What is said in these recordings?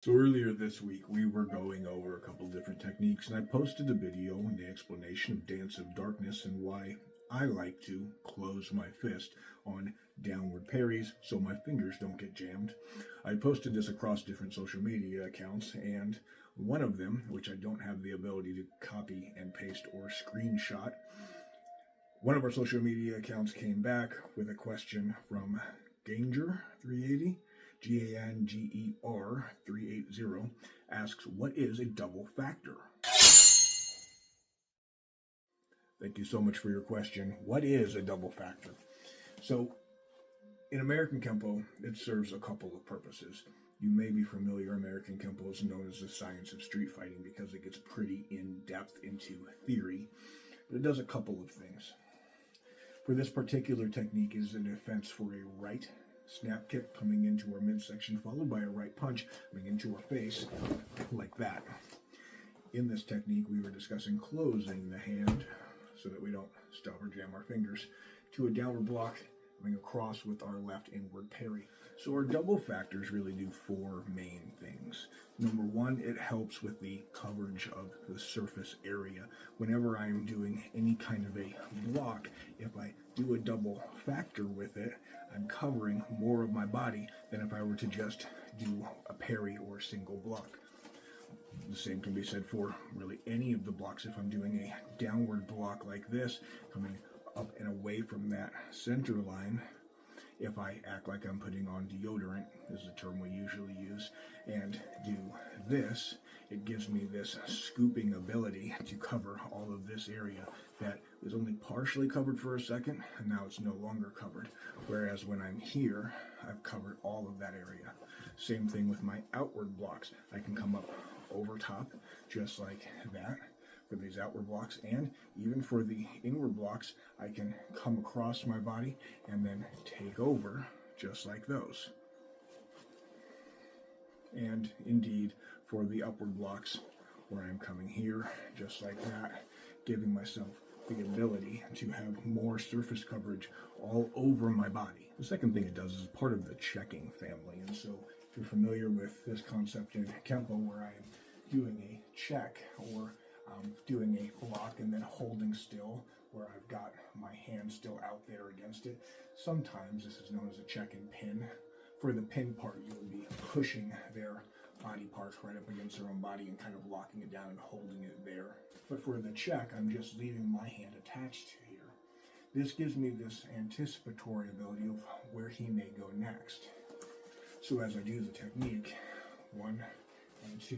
So earlier this week, we were going over a couple different techniques, and I posted a video in the explanation of Dance of Darkness and why I like to close my fist on downward parries so my fingers don't get jammed. I posted this across different social media accounts, and one of them, which I don't have the ability to copy and paste or screenshot, one of our social media accounts came back with a question from Ganger380. Ganger 380 asks, what is a double factor? Thank you so much for your question. What is a double factor? So, in American Kempo, it serves a couple of purposes. You may be familiar, American Kempo is known as the science of street fighting because it gets pretty in-depth into theory, but it does a couple of things. For this particular technique is a defense for a right snap kick coming into our midsection, followed by a right punch coming into our face, like that. In this technique, we were discussing closing the hand so that we don't stop or jam our fingers to a downward block, coming across with our left inward parry. So our double factors really do four main things. Number one, it helps with the coverage of the surface area. Whenever I'm doing any kind of a block, if I do a double factor with it, I'm covering more of my body than if I were to just do a parry or a single block. The same can be said for really any of the blocks. If I'm doing a downward block like this, coming up and away from that center line, if I act like I'm putting on deodorant, is the term we usually use, and do this, it gives me this scooping ability to cover all of this area that was only partially covered for a second, and now it's no longer covered. Whereas when I'm here, I've covered all of that area. Same thing with my outward blocks. I can come up over top, just like that, for these outward blocks, and even for the inward blocks, I can come across my body and then take over just like those. And indeed, for the upward blocks, where I'm coming here just like that, giving myself the ability to have more surface coverage all over my body. The second thing it does is part of the checking family, and so if you're familiar with this concept in Kempo, where I am doing a check or doing a block and then holding still, where I've got my hand still out there against it. Sometimes this is known as a check and pin. For the pin part, you would be pushing their body parts right up against their own body and kind of locking it down and holding it there. But for the check, I'm just leaving my hand attached here. This gives me this anticipatory ability of where he may go next. So as I do the technique, 1 and 2,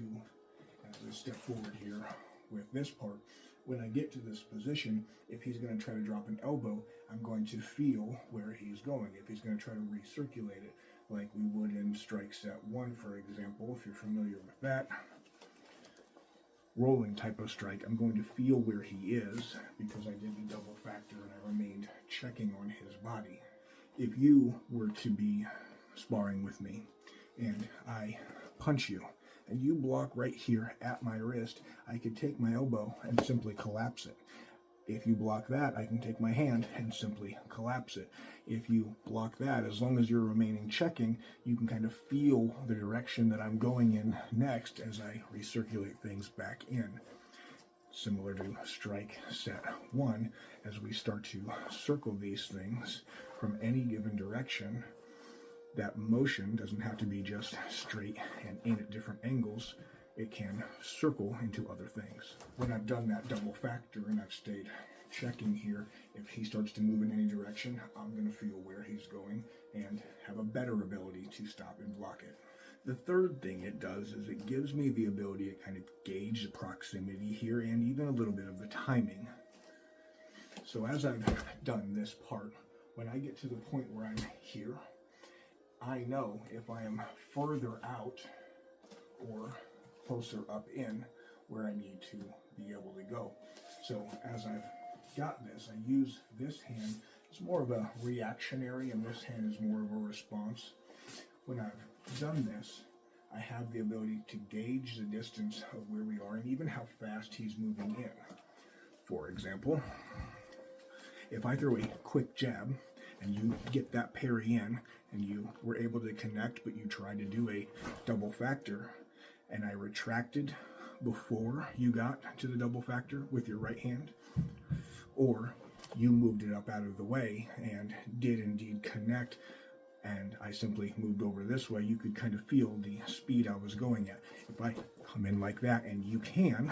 as I step forward here, with this part, when I get to this position, if he's going to try to drop an elbow, I'm going to feel where he's going. If he's going to try to recirculate it, like we would in strike set 1, for example, if you're familiar with that, rolling type of strike, I'm going to feel where he is because I did the double factor and I remained checking on his body. If you were to be sparring with me and I punch you, and you block right here at my wrist, I could take my elbow and simply collapse it. If you block that, I can take my hand and simply collapse it. If you block that, as long as you're remaining checking, you can kind of feel the direction that I'm going in next as I recirculate things back in. Similar to strike set 1, as we start to circle these things from any given direction, that motion doesn't have to be just straight and in at different angles. It can circle into other things. When I've done that double factor and I've stayed checking here, if he starts to move in any direction, I'm going to feel where he's going and have a better ability to stop and block it. The third thing it does is it gives me the ability to kind of gauge the proximity here and even a little bit of the timing. So as I've done this part, when I get to the point where I'm here, I know if I am further out or closer up in where I need to be able to go. So as I've got this, I use this hand. It's more of a reactionary and this hand is more of a response. When I've done this, I have the ability to gauge the distance of where we are and even how fast he's moving in. For example, if I throw a quick jab and you get that parry in and you were able to connect, but you tried to do a double factor, and I retracted before you got to the double factor with your right hand, or you moved it up out of the way and did indeed connect, and I simply moved over this way, you could kind of feel the speed I was going at. If I come in like that, and you can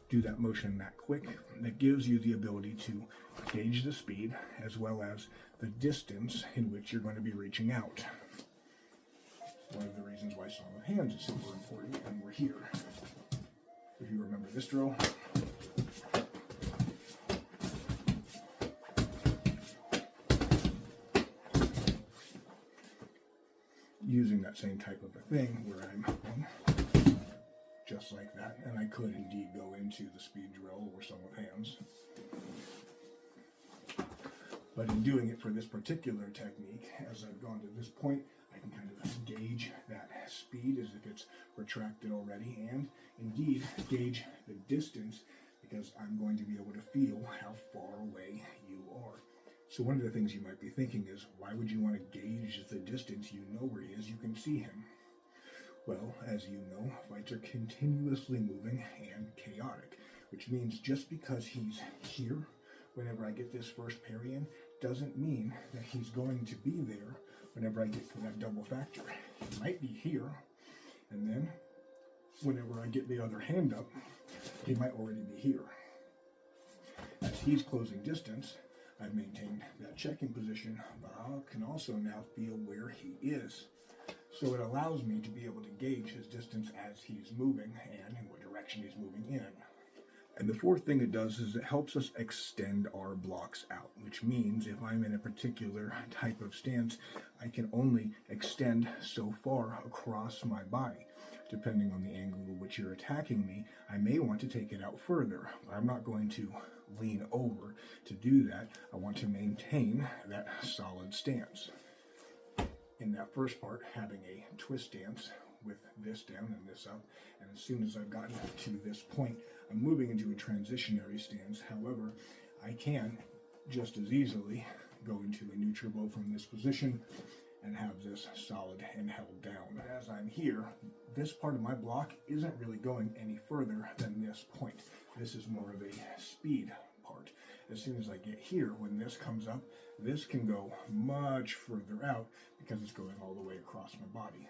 do that motion that quick, that gives you the ability to gauge the speed as well as the distance in which you're going to be reaching out. One of the reasons why Song of Hands is super important, and we're here. If you remember this drill, using that same type of a thing where I'm just like that, and I could indeed go into the speed drill or Song of Hands. But in doing it for this particular technique, as I've gone to this point, I can kind of gauge that speed as if it's retracted already, and indeed gauge the distance because I'm going to be able to feel how far away you are. So one of the things you might be thinking is, why would you want to gauge the distance? You know where he is, you can see him. Well, as you know, fights are continuously moving and chaotic, which means just because he's here whenever I get this first parry in, doesn't mean that he's going to be there whenever I get to that double factor. He might be here, and then whenever I get the other hand up, he might already be here. As he's closing distance, I've maintained that checking position, but I can also now feel where he is. So it allows me to be able to gauge his distance as he's moving and in what direction he's moving in. And the fourth thing it does is it helps us extend our blocks out, which means if I'm in a particular type of stance, I can only extend so far across my body. Depending on the angle at which you're attacking me, I may want to take it out further. I'm not going to lean over to do that. I want to maintain that solid stance. In that first part, having a twist stance with this down and this up, and as soon as I've gotten to this point, I'm moving into a transitionary stance. However, I can just as easily go into a neutral blow from this position and have this solid and held down. As I'm here, this part of my block isn't really going any further than this point. This is more of a speed part. As soon as I get here, when this comes up, this can go much further out because it's going all the way across my body.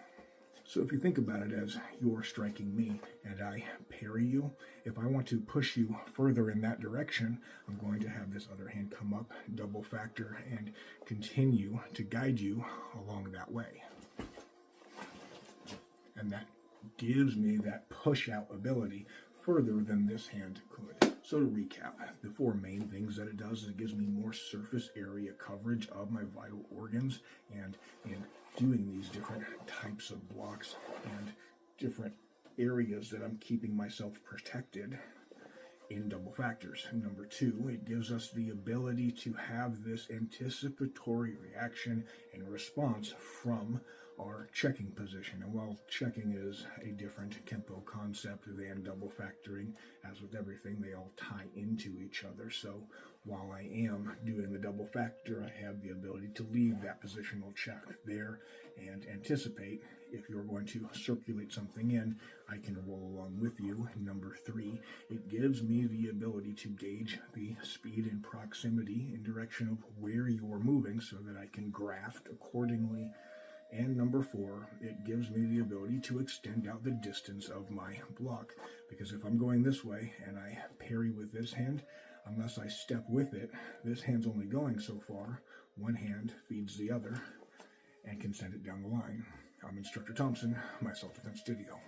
So if you think about it as you're striking me and I parry you, if I want to push you further in that direction, I'm going to have this other hand come up, double factor, and continue to guide you along that way. And that gives me that push out ability further than this hand could. So to recap, the four main things that it does is it gives me more surface area coverage of my vital organs, and in doing these different types of blocks and different areas that I'm keeping myself protected in double factors. Number two, it gives us the ability to have this anticipatory reaction and response from our checking position. And while checking is a different Kempo concept than double factoring, as with everything, they all tie into each other. So while I am doing the double factor, I have the ability to leave that positional check there and anticipate if you're going to circulate something in, I can roll along with you. Number three, it gives me the ability to gauge the speed and proximity in direction of where you're moving so that I can graft accordingly. And number four, it gives me the ability to extend out the distance of my block, because if I'm going this way and I parry with this hand, unless I step with it, this hand's only going so far. One hand feeds the other and can send it down the line. I'm Instructor Thompson, my Self-Defense Studio.